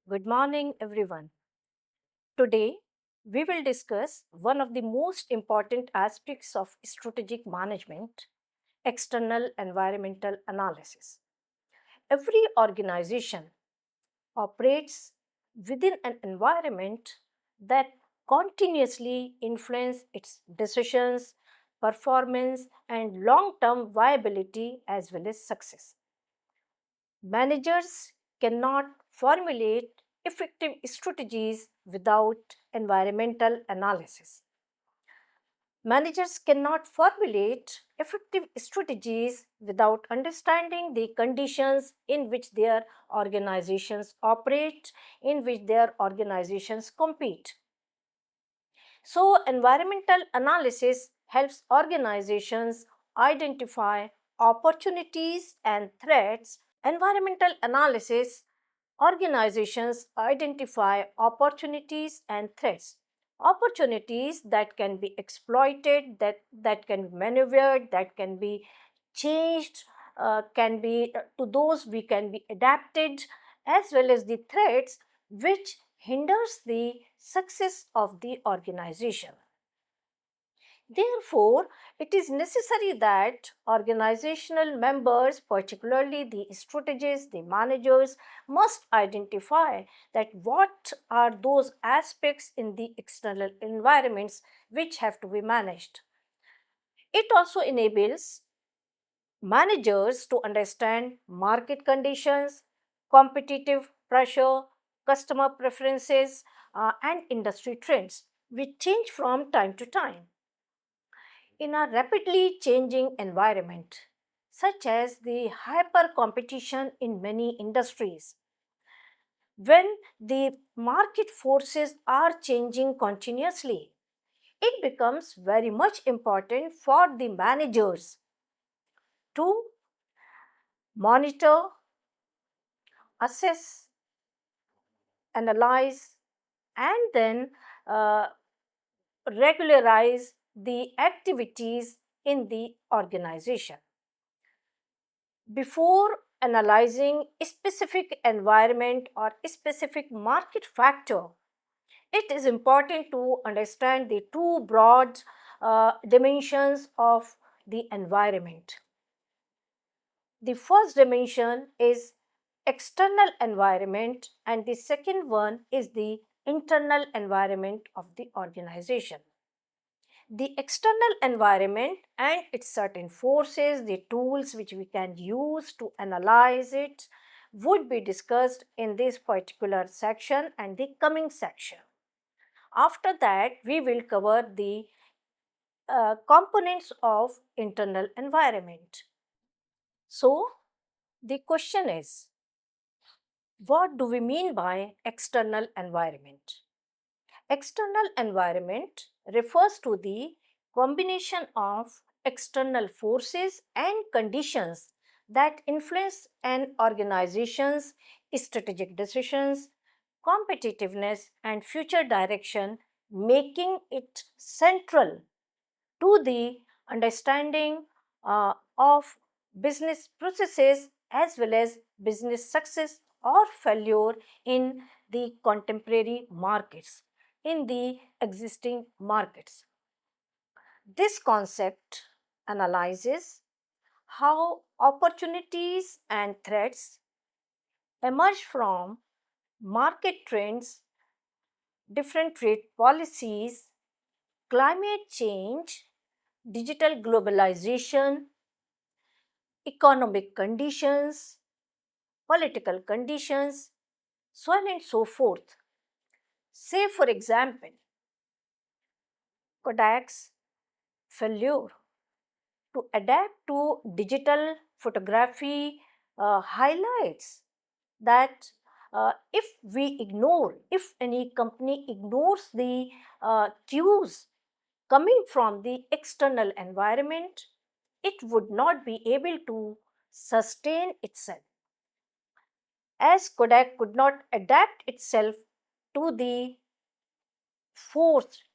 Good morning, everyone. Today, we will discuss one of the most important aspects of strategic management, external environmental analysis. Every organization operates within an environment that continuously influences its decisions, performance, and long term viability as well as success. Managers cannot formulate effective strategies without environmental analysis. Managers cannot formulate effective strategies without understanding the conditions in which their organizations operate, in which their organizations compete. So, environmental analysis helps organizations identify opportunities and threats. Environmental analysis organizations identify opportunities and threats. Opportunities that can be exploited, that can be maneuvered, that can be changed, can be to those we can be adapted, as well as the threats which hinders the success of the organization. Therefore, it is necessary that organizational members, particularly the strategists, the managers, must identify that what are those aspects in the external environments which have to be managed. It also enables managers to understand market conditions, competitive pressure, customer preferences, and industry trends, which change from time to time. In a rapidly changing environment, such as the hyper competition in many industries, when the market forces are changing continuously, it becomes very much important for the managers to monitor, assess, analyze, and then uh, regularize the activities in the organization. Before analyzing a specific environment or a specific market factor, it is important to understand the two broad dimensions of the environment. The first dimension is external environment, and the second one is the internal environment of the organization. The external environment and its certain forces, the tools which we can use to analyze it, would be discussed in this particular section and the coming section. After that, we will cover the components of internal environment. So, the question is, what do we mean by external environment? External environment refers to the combination of external forces and conditions that influence an organization's strategic decisions, competitiveness, and future direction, making it central to the understanding of business processes as well as business success or failure in the contemporary markets, in the existing markets. This concept analyzes how opportunities and threats emerge from market trends, different trade policies, climate change, digital globalization, economic conditions, political conditions, so on and so forth. Say, for example, Kodak's failure to adapt to digital photography highlights that if any company ignores the cues coming from the external environment, it would not be able to sustain itself. As Kodak could not adapt itself to the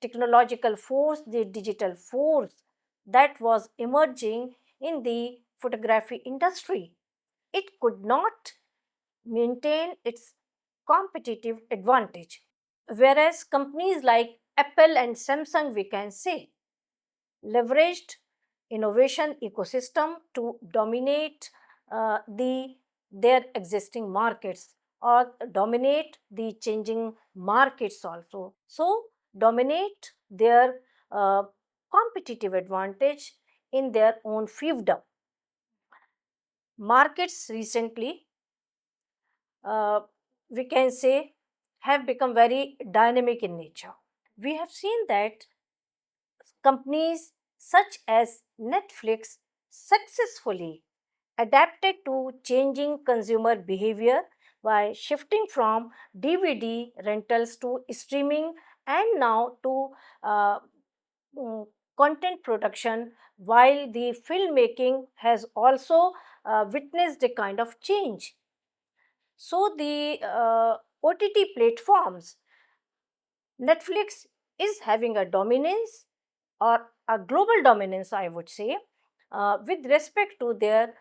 technological force, the digital force that was emerging in the photography industry, it could not maintain its competitive advantage. Whereas companies like Apple and Samsung, we can say, leveraged innovation ecosystem to dominate their existing markets or dominate the changing markets also. So, dominate their uh, competitive advantage in their own fiefdom. Markets recently, uh, we can say, have become very dynamic in nature. We have seen that companies such as Netflix successfully adapted to changing consumer behavior by shifting from DVD rentals to streaming and now to uh, mm, content production, while the filmmaking has also witnessed a kind of change. So, the OTT platforms, Netflix is having a dominance or a global dominance, I would say, with respect to their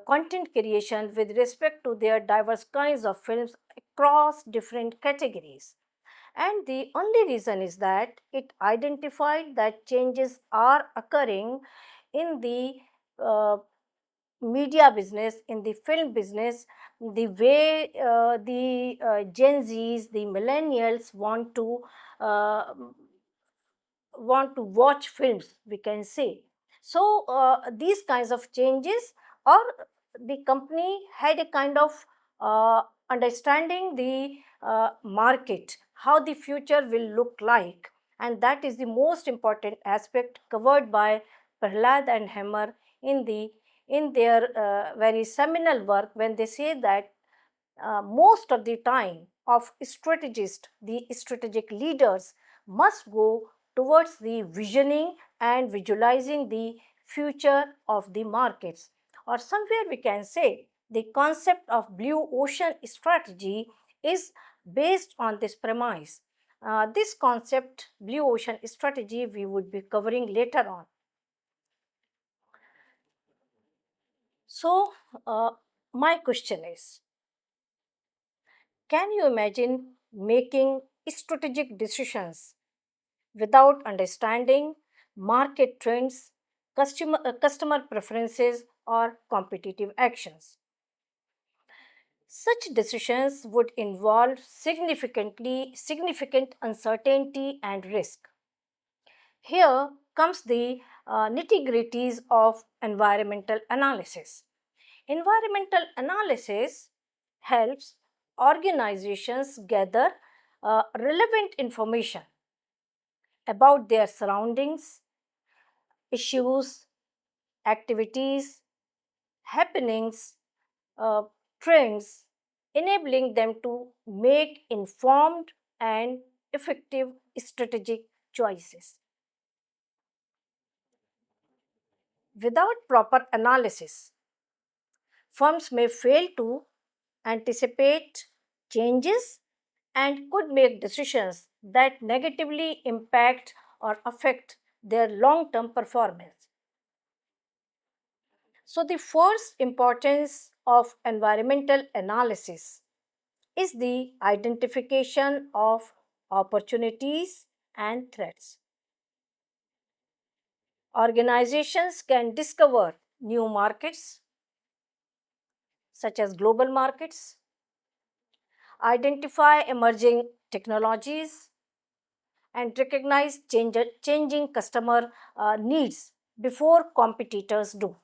content creation, with respect to their diverse kinds of films across different categories. And the only reason is that it identified that changes are occurring in the uh, media business, in the film business, the way the Gen Zs, the millennials uh, want to watch films, we can say. So, these kinds of changes, or the company had a kind of understanding the market, how the future will look like, and that is the most important aspect covered by Prahlad and Hammer in their very seminal work, when they say that most of the time of strategists, the strategic leaders must go towards the visioning and visualizing the future of the markets. Or somewhere we can say the concept of blue ocean strategy is based on this premise. This concept, blue ocean strategy, we would be covering later on. So, my question is, can you imagine making strategic decisions without understanding market trends, customer preferences, or competitive actions? Such decisions would involve significant uncertainty and risk. Here comes the nitty-gritties of environmental analysis. Environmental analysis helps organizations gather relevant information about their surroundings, issues, activities, happenings, uh, trends, enabling them to make informed and effective strategic choices. Without proper analysis, firms may fail to anticipate changes and could make decisions that negatively impact or affect their long term performance. So, the first importance of environmental analysis is the identification of opportunities and threats. Organizations can discover new markets, such as global markets, identify emerging technologies, and recognize changing customer needs before competitors do.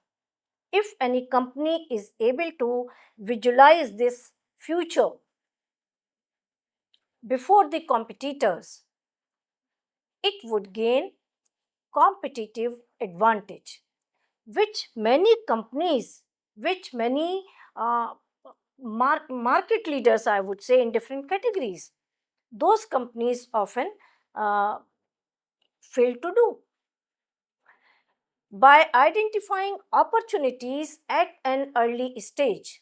If any company is able to visualize this future before the competitors, it would gain competitive advantage, which many companies, which many uh, market leaders, I would say, in different categories, those companies often uh, fail to do. By identifying opportunities at an early stage,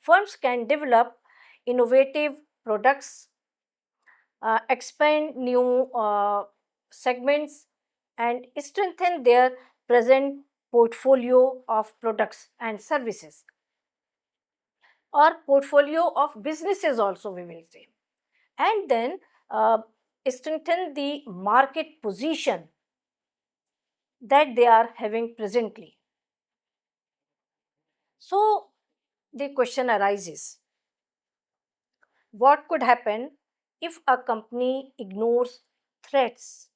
firms can develop innovative products, expand new segments, and strengthen their present portfolio of products and services. or portfolio of businesses also, we will say. And then uh, strengthen the market position that they are having presently. So the question arises, what could happen if a company ignores threats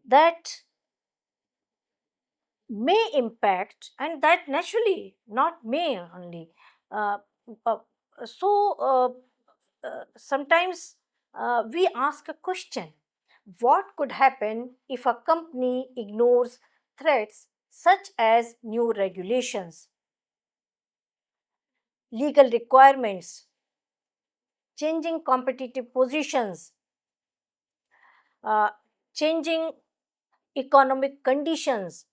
that may impact, and that naturally, not may only. Uh, uh, Sometimes we ask a question, what could happen if a company ignores threats such as new regulations, legal requirements, changing competitive positions, uh, changing economic conditions,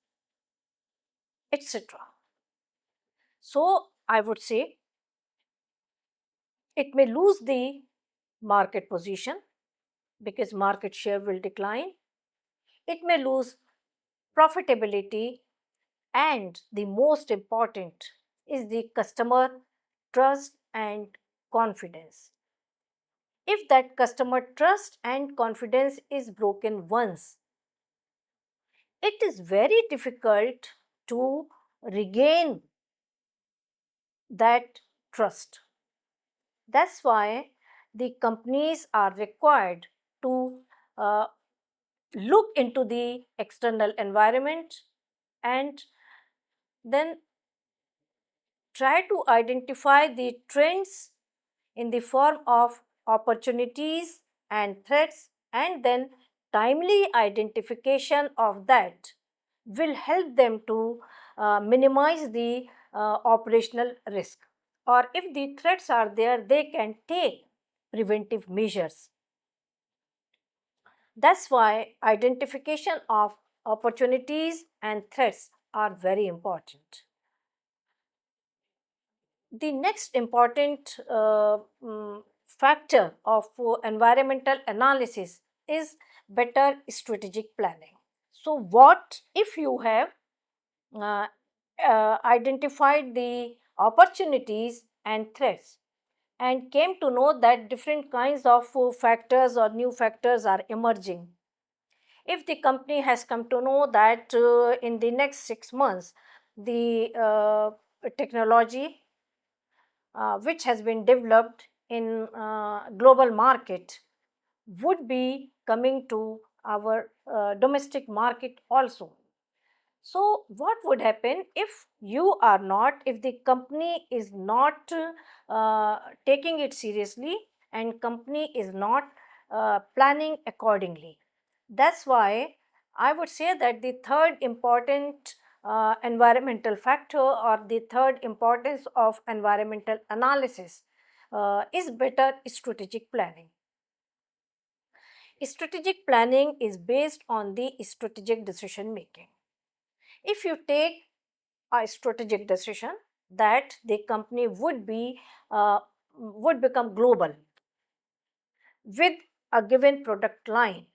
etc. So, I would say it may lose the market position because market share will decline. It may lose profitability, and the most important is the customer trust and confidence. If that customer trust and confidence is broken once, it is very difficult to regain that trust. That's why the companies are required to uh, look into the external environment and then try to identify the trends in the form of opportunities and threats, and then timely identification of that will help them to minimize the operational risk, or if the threats are there, they can take preventive measures. That's why identification of opportunities and threats are very important. The next important factor of environmental analysis is better strategic planning. So, what if you have uh, identified the opportunities and threats and came to know that different kinds of factors or new factors are emerging? If the company has come to know that in the next 6 months, the technology which has been developed in global market would be coming to our domestic market also. So what would happen if you are not, if the company is not taking it seriously and company is not planning accordingly? That's why I would say that the third important environmental factor, or the third importance of environmental analysis, is better strategic planning. Strategic planning is based on the strategic decision making. If you take a strategic decision that the company would become global with a given product line,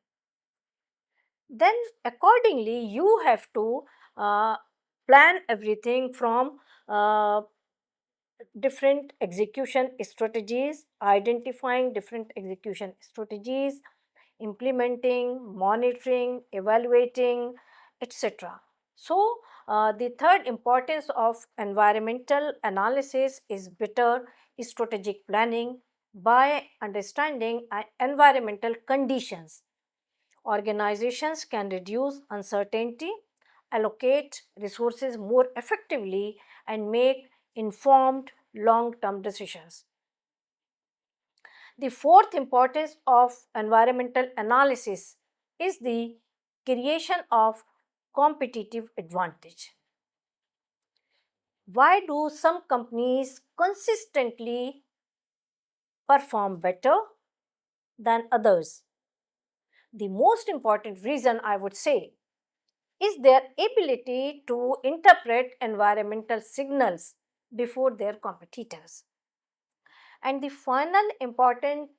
then accordingly you have to uh, plan everything from uh, different execution strategies, identifying different execution strategies, implementing, monitoring, evaluating, etc. So, the third importance of environmental analysis is better strategic planning. By understanding environmental conditions, organizations can reduce uncertainty, allocate resources more effectively, and make informed long term decisions. The fourth importance of environmental analysis is the creation of competitive advantage. Why do some companies consistently perform better than others? The most important reason, I would say, is their ability to interpret environmental signals before their competitors. And the final important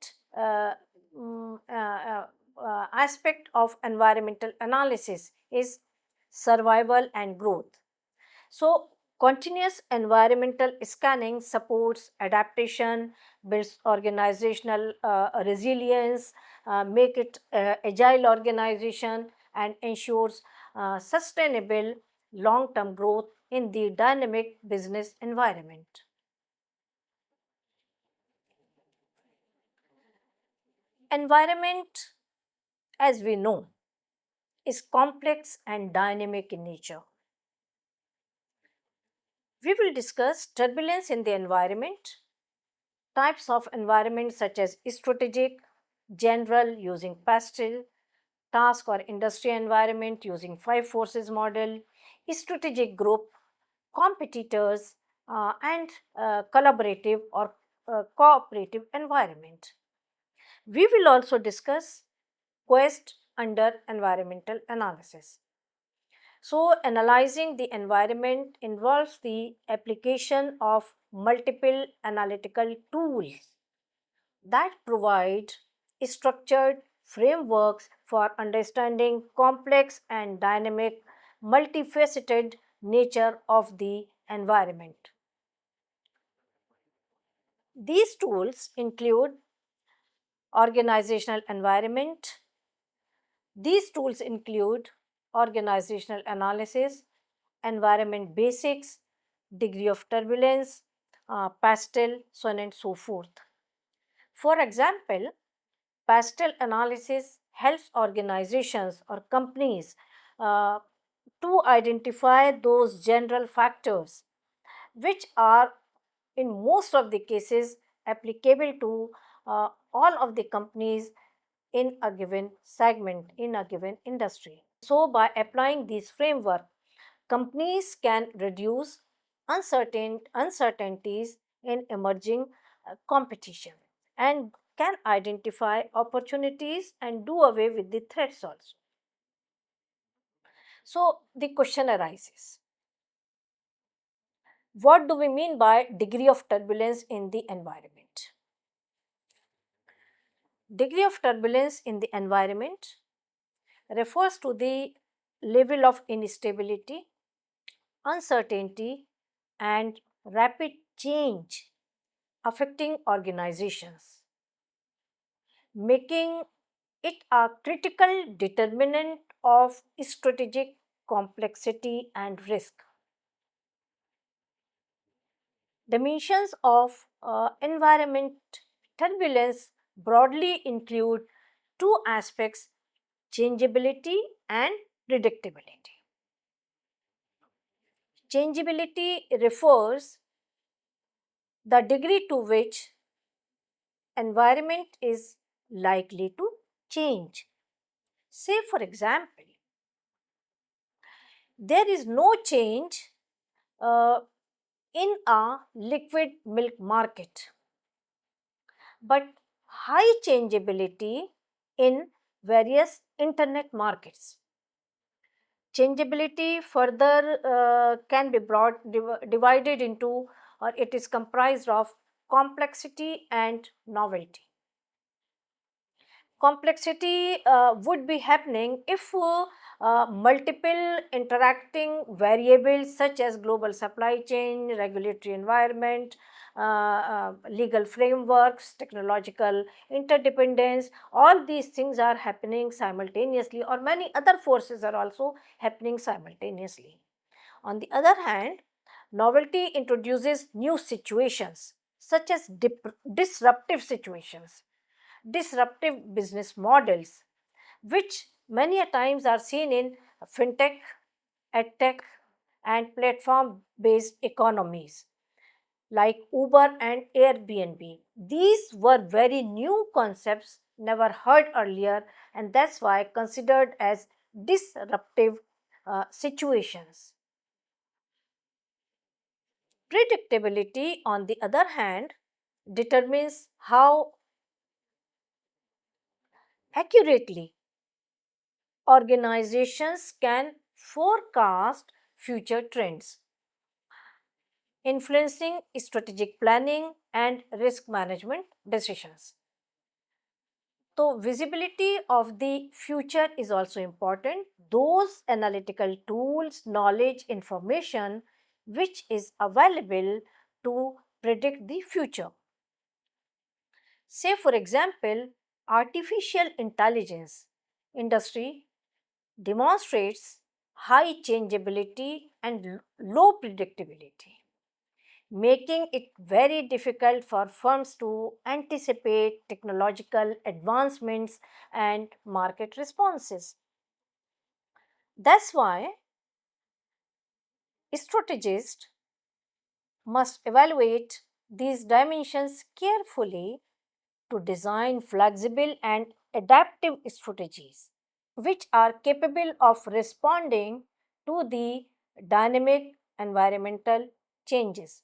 aspect of environmental analysis is survival and growth. So, Continuous environmental scanning supports adaptation, builds organizational resilience, make it agile organization, and ensures sustainable long-term growth in the dynamic business environment. Environment, as we know, is complex and dynamic in nature. We will discuss turbulence in the environment, types of environment such as strategic, general using PASTEL, task or industry environment using five forces model, strategic group, competitors, and collaborative or cooperative environment. We will also discuss quest under environmental analysis. So, analyzing the environment involves the application of multiple analytical tools that provide structured frameworks for understanding complex and dynamic, multifaceted nature of the environment. These tools include organizational environment. These tools include organizational analysis, environment basics, degree of turbulence, pastel, so on and so forth. For example, pastel analysis helps organizations or companies uh, to identify those general factors which are in most of the cases applicable to all of the companies in a given segment, in a given industry. So, by applying these framework, companies can reduce uncertainties in emerging competition and can identify opportunities and do away with the threats also. So, the question arises, what do we mean by degree of turbulence in the environment? Degree of turbulence in the environment refers to the level of instability, uncertainty, and rapid change affecting organizations, making it a critical determinant of strategic complexity and risk. Dimensions of environment turbulence broadly include two aspects, changeability and predictability. Changeability refers the degree to which environment is likely to change. Say, for example, there is no change uh, in a liquid milk market, but high changeability in various internet markets. Changeability further can be divided into, or it is comprised of complexity and novelty. Complexity would be happening if multiple interacting variables such as global supply chain, regulatory environment, legal frameworks, technological interdependence, all these things are happening simultaneously, or many other forces are also happening simultaneously. On the other hand, novelty introduces new situations such as disruptive situations, disruptive business models, which many a times are seen in fintech, edtech, and platform based economies like Uber and Airbnb. These were very new concepts, never heard earlier, and that's why considered as disruptive situations. Predictability, on the other hand, determines how accurately organizations can forecast future trends, influencing strategic planning and risk management decisions. So, visibility of the future is also important. Those analytical tools, knowledge, information which is available to predict the future. Say, for example, artificial intelligence industry demonstrates high changeability and low predictability, making it very difficult for firms to anticipate technological advancements and market responses. That's why strategists must evaluate these dimensions carefully to design flexible and adaptive strategies which are capable of responding to the dynamic environmental changes.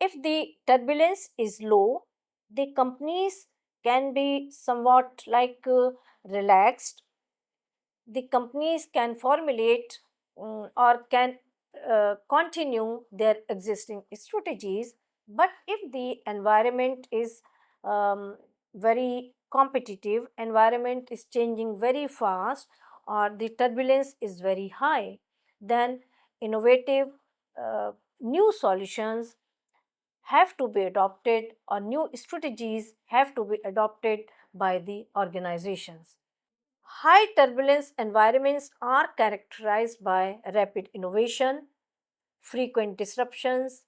If the turbulence is low, the companies can be somewhat relaxed. The companies can formulate or can continue their existing strategies. But if the environment is um, very competitive, environment is changing very fast, or the turbulence is very high, then innovative uh, new solutions have to be adopted or new strategies have to be adopted by the organizations. High turbulence environments are characterized by rapid innovation, frequent disruptions,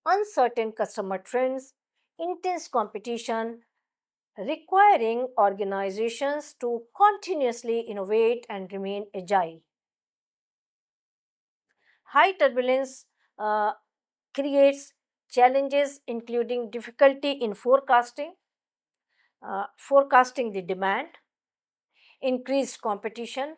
uncertain customer trends, intense competition, requiring organizations to continuously innovate and remain agile. High turbulence uh, creates challenges including difficulty in forecasting the demand, increased competition,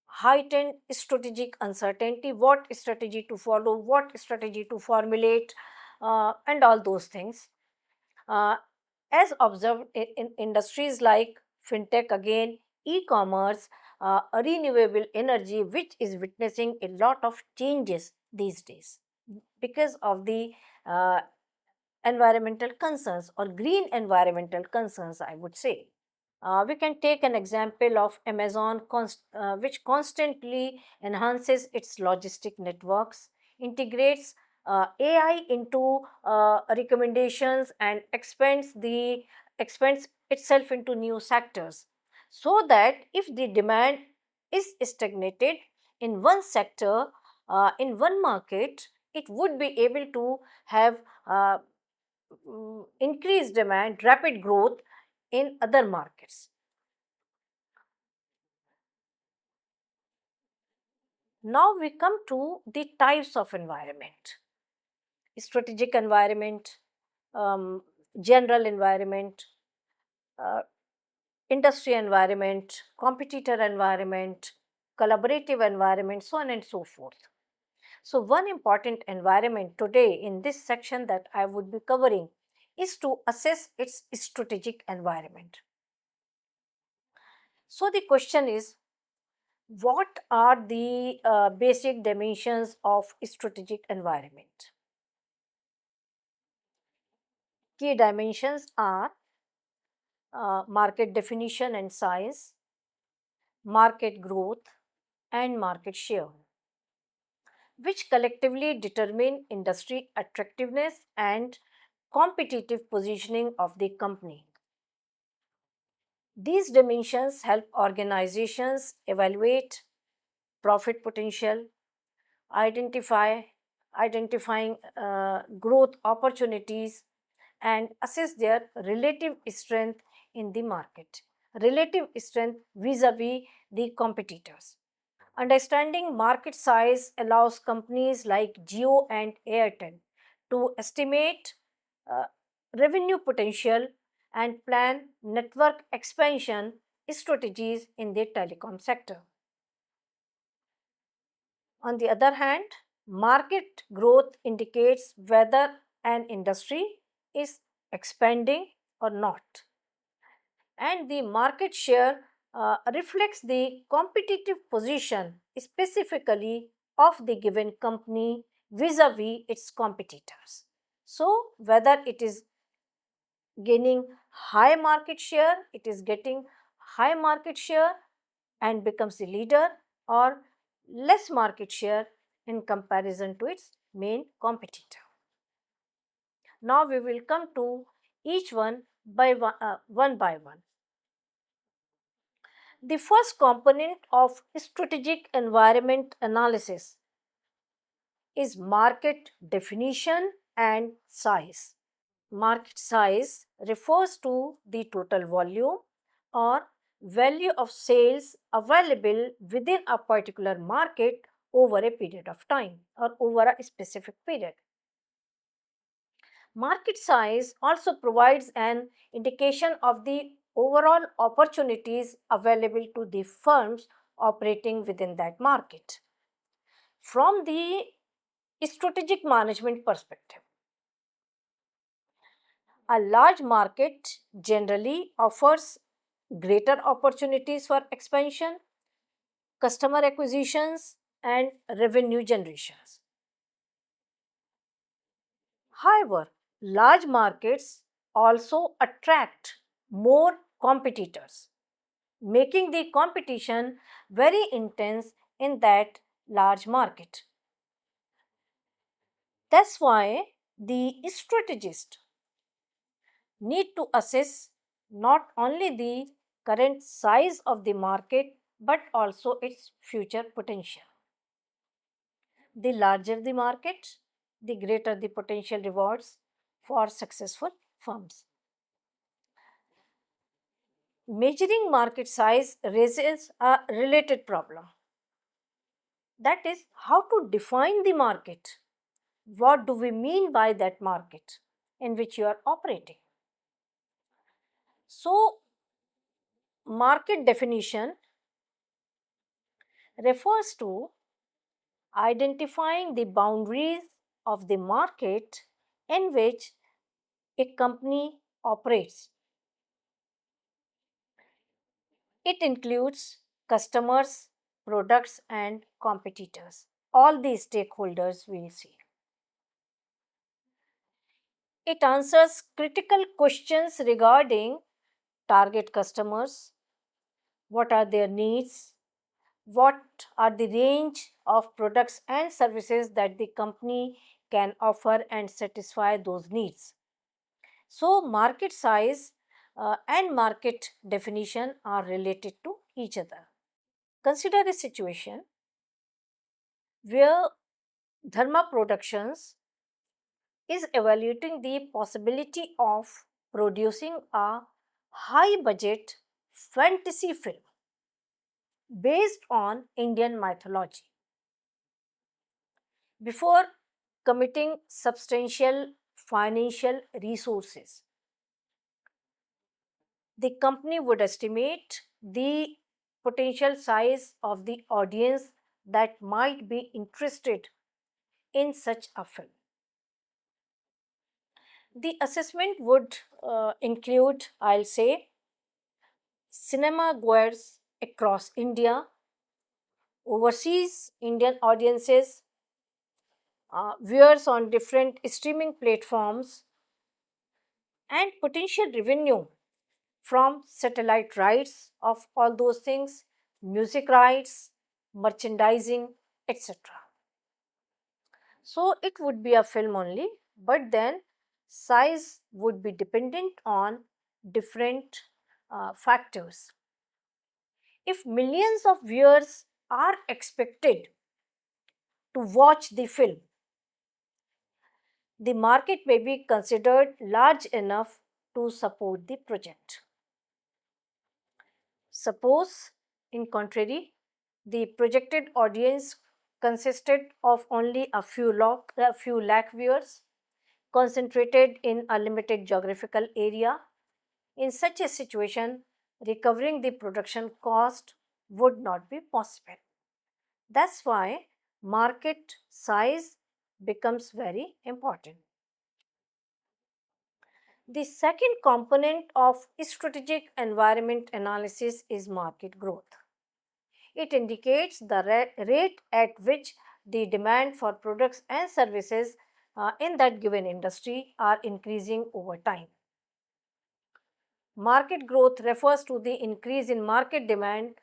heightened strategic uncertainty, what strategy to follow, what strategy to formulate, and all those things. Uh, as observed in industries like fintech, again, e-commerce, renewable energy, which is witnessing a lot of changes these days because of the uh, environmental concerns or green environmental concerns, I would say. We can take an example of Amazon, which constantly enhances its logistic networks, integrates AI into recommendations, and expands itself into new sectors. So that if the demand is stagnated in one sector, in one market, it would be able to have increased demand, rapid growth in other markets. Now we come to the types of environment: strategic environment, um, general environment, uh, industry environment, competitor environment, collaborative environment, so on and so forth. So, one important environment today in this section that I would be covering is to assess its strategic environment. So, the question is, what are the basic dimensions of strategic environment? Key dimensions are market definition and size, market growth, and market share, which collectively determine industry attractiveness and competitive positioning of the company. These dimensions help organizations evaluate profit potential, identify identifying growth opportunities, and assess their relative strength in the market, relative strength vis-a-vis the competitors. Understanding market size allows companies like Jio and Airtel to estimate uh, revenue potential and plan network expansion strategies in the telecom sector. On the other hand, market growth indicates whether an industry is expanding or not, and the market share reflects the competitive position specifically of the given company vis-a-vis its competitors. So whether it is gaining high market share, it is getting high market share and becomes the leader, or less market share in comparison to its main competitor. Now we will come to each one by one by one. The first component of strategic environment analysis is market definition and size. Market size refers to the total volume or value of sales available within a particular market over a period of time or over a specific period. Market size also provides an indication of the overall opportunities available to the firms operating within that market. From the strategic management perspective, a large market generally offers greater opportunities for expansion, customer acquisitions, and revenue generations. However, large markets also attract more competitors, making the competition very intense in that large market. That's why the strategist need to assess not only the current size of the market but also its future potential. The larger the market, the greater the potential rewards for successful firms. Measuring market size raises a related problem. That is, how to define the market. What do we mean by that market in which you are operating? So, market definition refers to identifying the boundaries of the market in which a company operates. It includes customers, products, and competitors. All these stakeholders we'll see. It answers critical questions regarding target customers, what are their needs, what are the range of products and services that the company can offer and satisfy those needs. So, market size and market definition are related to each other. Consider a situation where Dharma Productions is evaluating the possibility of producing a high budget fantasy film based on Indian mythology. Before committing substantial financial resources, the company would estimate the potential size of the audience that might be interested in such a film. The assessment would include, I'll say, cinema goers across India, overseas Indian audiences, viewers on different streaming platforms, and potential revenue from satellite rights of all those things, music rights, merchandising, etc. So it would be a film only, but then size would be dependent on different factors. If millions of viewers are expected to watch the film, the market may be considered large enough to support the project. Suppose, in contrary, the projected audience consisted of only a few lakh viewers concentrated in a limited geographical area. In such a situation, recovering the production cost would not be possible. That's why market size becomes very important. The second component of strategic environment analysis is market growth. It indicates the rate at which the demand for products and services in that given industry are increasing over time. Market growth refers to the increase in market demand,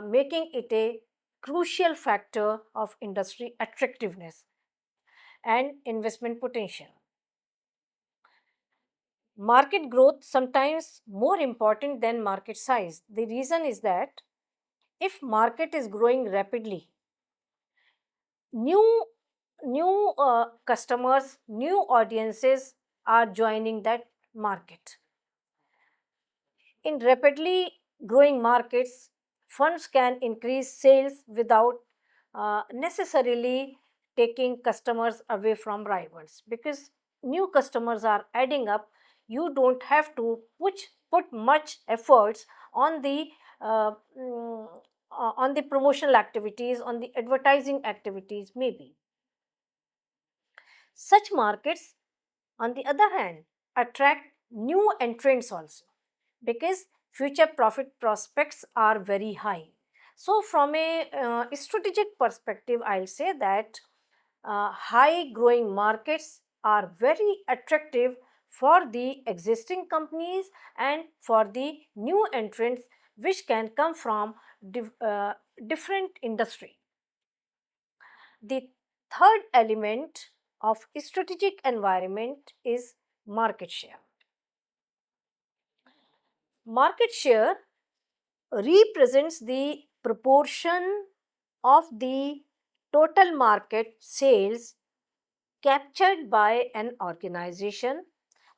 making it a crucial factor of industry attractiveness and investment potential. Market growth sometimes more important than market size. The reason is that if market is growing rapidly, new customers, new audiences are joining that market. In rapidly growing markets, funds can increase sales without necessarily taking customers away from rivals, because new customers are adding up. You don't have to put much efforts on the uh, mm, on the promotional activities, on the advertising activities maybe. Such markets, on the other hand, attract new entrants also, because future profit prospects are very high. So, from a strategic perspective, I'll say that high growing markets are very attractive for the existing companies and for the new entrants which can come from different industry. The third element of strategic environment is market share. Market share represents the proportion of the total market sales captured by an organization,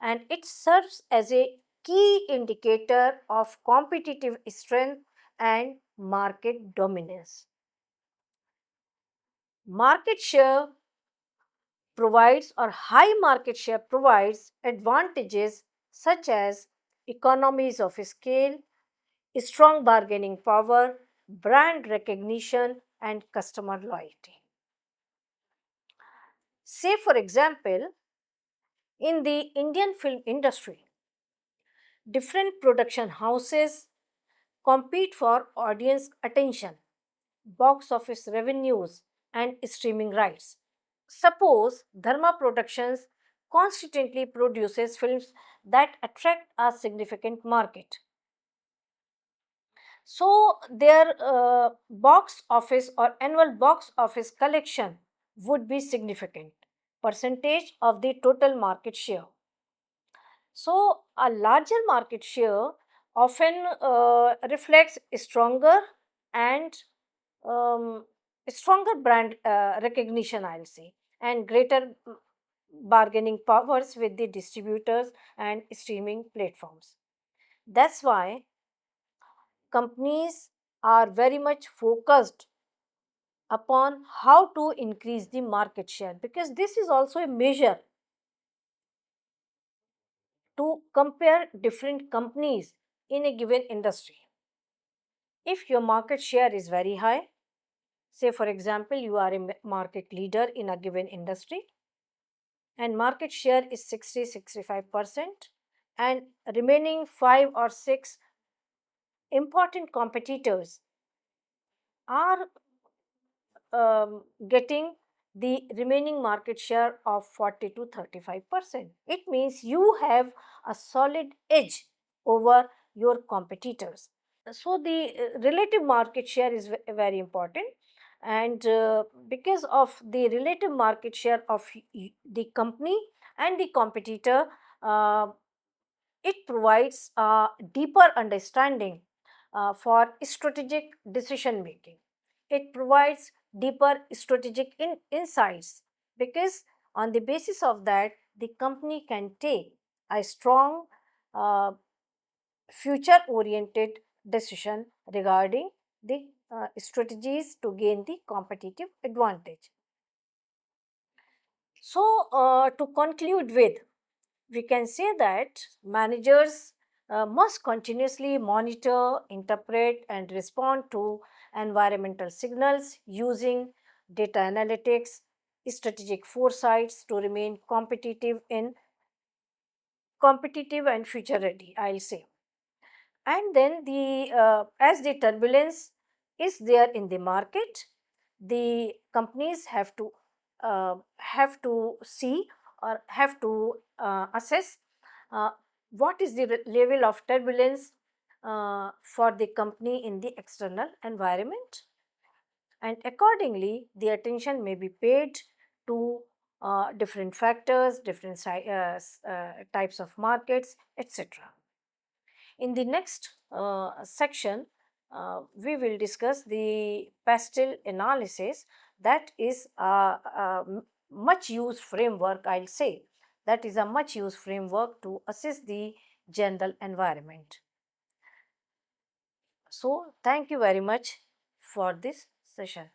and it serves as a key indicator of competitive strength and market dominance. Market share provides, or high market share provides, advantages such as economies of scale, strong bargaining power, brand recognition, and customer loyalty. Say, for example, in the Indian film industry, different production houses compete for audience attention, box office revenues, and streaming rights. Suppose Dharma Productions constantly produces films that attract a significant market. So, their box office or annual box office collection would be significant percentage of the total market share. So, a larger market share often reflects stronger and um, stronger brand recognition, I'll say, and greater bargaining powers with the distributors and streaming platforms. That's why companies are very much focused upon how to increase the market share, because this is also a measure to compare different companies in a given industry. If your market share is very high, say for example, you are a market leader in a given industry and market share is 60-65%, and remaining 5 or 6 important competitors are getting the remaining market share of 40 to 35%. It means you have a solid edge over your competitors. So, the relative market share is very important, and because of the relative market share of the company and the competitor, uh, it provides a deeper understanding for strategic decision making. It provides deeper strategic insights, because on the basis of that, the company can take a strong uh, future oriented decision regarding the strategies to gain the competitive advantage. So, to conclude with, we can say that managers must continuously monitor, interpret, and respond to environmental signals using data analytics, strategic foresights to remain competitive and future ready, I'll say. And then the as the turbulence is there in the market, the companies have to see, or have to assess uh, what is the level of turbulence for the company in the external environment, and accordingly the attention may be paid to different factors, different types of markets, etc. In the next section, we will discuss the pastel analysis, that is a much used framework, I'll say. That is a much used framework to assess the general environment. So, thank you very much for this session.